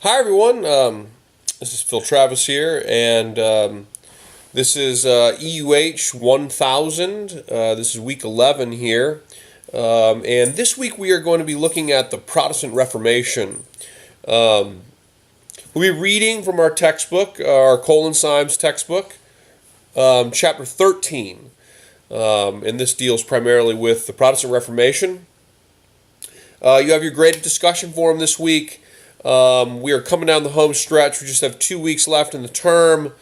Hi, everyone. This is Phil Travis here, and this is EUH 1000. This is week 11 here. And this week we are going to be looking at the Protestant Reformation. We'll be reading from our textbook, our Colin Symes textbook, chapter 13. And this deals primarily with the Protestant Reformation. You have your graded discussion forum this week. We are coming down the home stretch. We just have 2 weeks left in the term.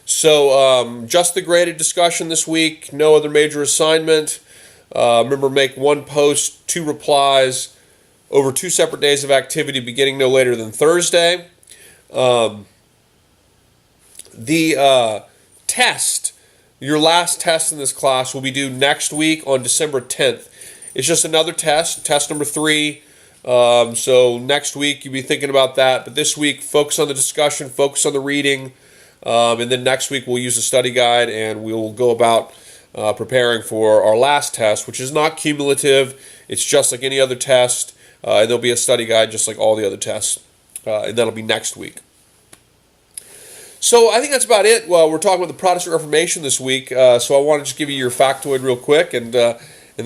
So just the graded discussion this week. No other major assignment. Remember, make one post, 2 replies over 2 separate days of activity beginning no later than Thursday. The test, your last test in this class, will be due next week on December 10th. It's just another test, test number 3. So next week you'll be thinking about that, but this week focus on the discussion, focus on the reading, and then next week we'll use a study guide and we'll go about preparing for our last test, which is not cumulative. It's just like any other test, and there'll be a study guide just like all the other tests, and that'll be next week. So I think that's about it. Well, we're talking about the Protestant Reformation this week, so I want to just give you your factoid real quick, and then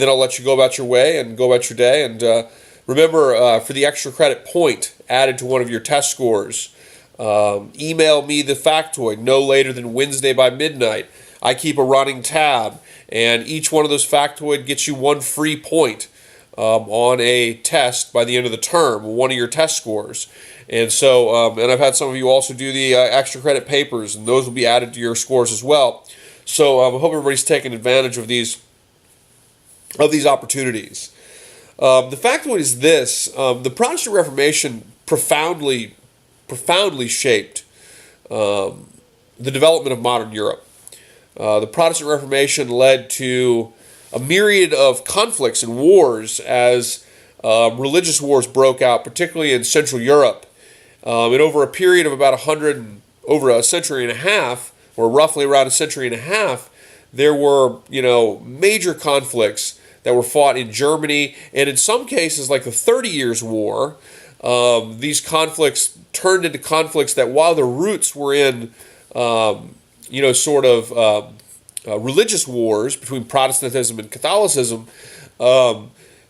I'll let you go about your way and go about your day. And remember, for the extra credit point added to one of your test scores, email me the factoid no later than Wednesday by midnight. I keep a running tab, and each one of those factoid gets you 1 free point on a test by the end of the term, one of your test scores. And so, and I've had some of you also do the extra credit papers, and those will be added to your scores as well. So I hope everybody's taking advantage of these opportunities. The factoid is this: the Protestant Reformation profoundly shaped the development of modern Europe. The Protestant Reformation led to a myriad of conflicts and wars as religious wars broke out, particularly in Central Europe. And over a period of about over a century and a half, or roughly around a century and a half, there were major conflicts that were fought in Germany, and in some cases, like the 30 Years' War, these conflicts turned into conflicts that, while their roots were in, religious wars between Protestantism and Catholicism,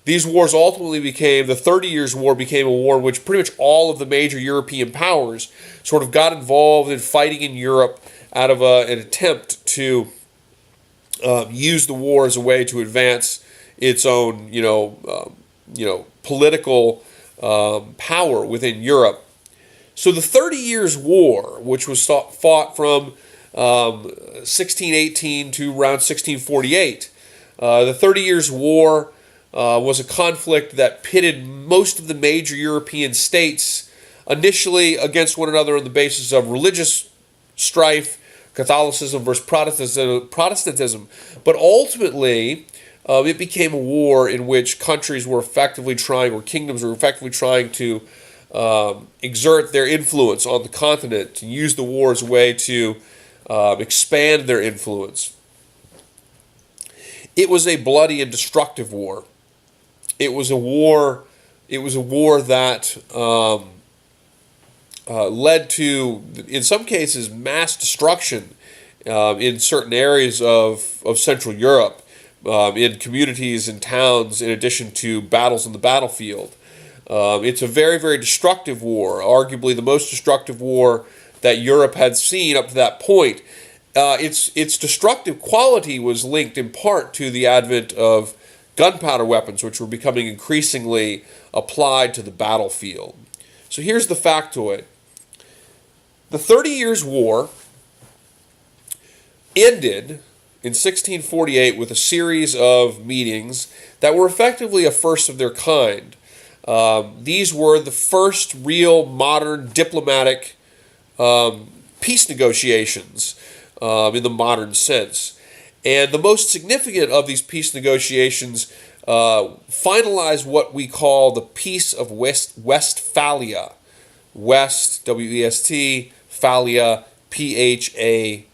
these wars ultimately the 30 Years' War became a war in which pretty much all of the major European powers sort of got involved in fighting in Europe out of an attempt to use the war as a way to advance its own, political power within Europe. So the 30 Years' War, which was fought from 1618 to around 1648, the 30 Years' War was a conflict that pitted most of the major European states initially against one another on the basis of religious strife, Catholicism versus Protestantism, but ultimately it became a war in which countries were effectively trying, or kingdoms were effectively trying to exert their influence on the continent, to use the war as a way to expand their influence. It was a bloody and destructive war. It was a war that led to, in some cases, mass destruction in certain areas of Central Europe, in communities and towns, in addition to battles on the battlefield. It's a very, very destructive war, arguably the most destructive war that Europe had seen up to that point. Its destructive quality was linked in part to the advent of gunpowder weapons, which were becoming increasingly applied to the battlefield. So here's the factoid. The 30 Years' War ended in 1648 with a series of meetings that were effectively a first of their kind. These were the first real modern diplomatic peace negotiations in the modern sense. And the most significant of these peace negotiations finalized what we call the Peace of Westphalia. West, W-E-S-T, Phalia, P-H-A-L-I-A.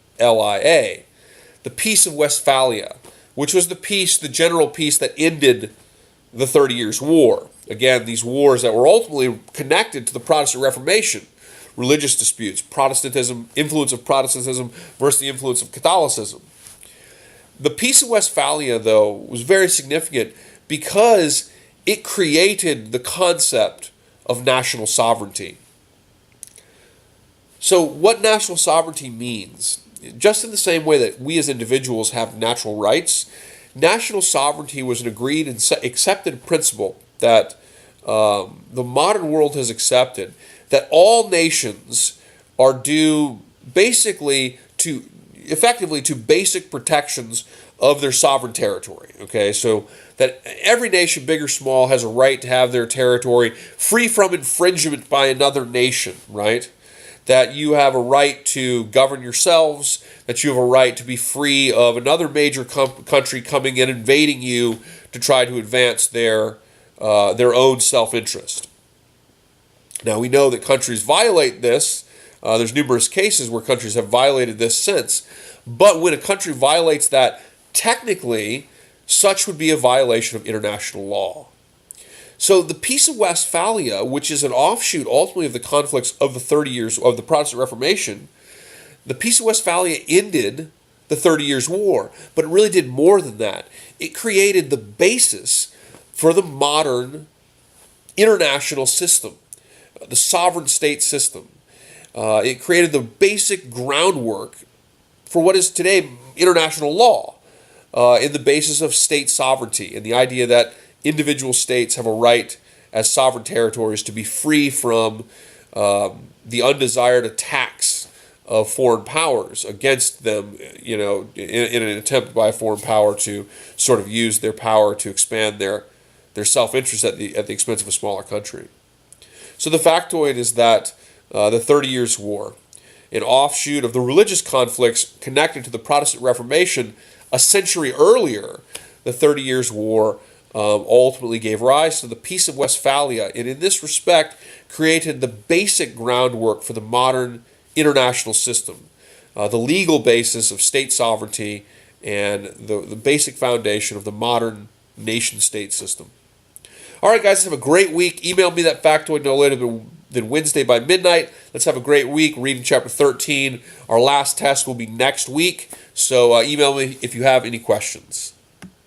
The Peace of Westphalia, which was the general peace that ended the 30 Years' War. Again, these wars that were ultimately connected to the Protestant Reformation. religious disputes, Protestantism, influence of Protestantism versus the influence of Catholicism. The Peace of Westphalia, though, was very significant because it created the concept of national sovereignty. So what national sovereignty means, just in the same way that we as individuals have natural rights, national sovereignty was an agreed and accepted principle that the modern world has accepted, that all nations are due effectively to basic protections of their sovereign territory. Okay, so that every nation, big or small, has a right to have their territory free from infringement by another nation, right? That you have a right to govern yourselves, that you have a right to be free of another major country coming in, invading you to try to advance their own self-interest. Now, we know that countries violate this. There's numerous cases where countries have violated this since. But when a country violates that, technically, such would be a violation of international law. So the Peace of Westphalia, which is an offshoot ultimately of the conflicts of the 30 years of the Protestant Reformation, the Peace of Westphalia ended the 30 Years' War, but it really did more than that. It created the basis for the modern international system, the sovereign state system. It created the basic groundwork for what is today international law, in the basis of state sovereignty and the idea that individual states have a right as sovereign territories to be free from the undesired attacks of foreign powers against them, in an attempt by a foreign power to sort of use their power to expand their self-interest at the expense of a smaller country. So the factoid is that the 30 Years' War, an offshoot of the religious conflicts connected to the Protestant Reformation a century earlier, the 30 Years' War ultimately gave rise to the Peace of Westphalia, and in this respect created the basic groundwork for the modern international system, the legal basis of state sovereignty and the basic foundation of the modern nation-state system. All right, guys, have a great week. Email me that factoid no later than Wednesday by midnight. Let's have a great week reading chapter 13. Our last test will be next week, so email me if you have any questions.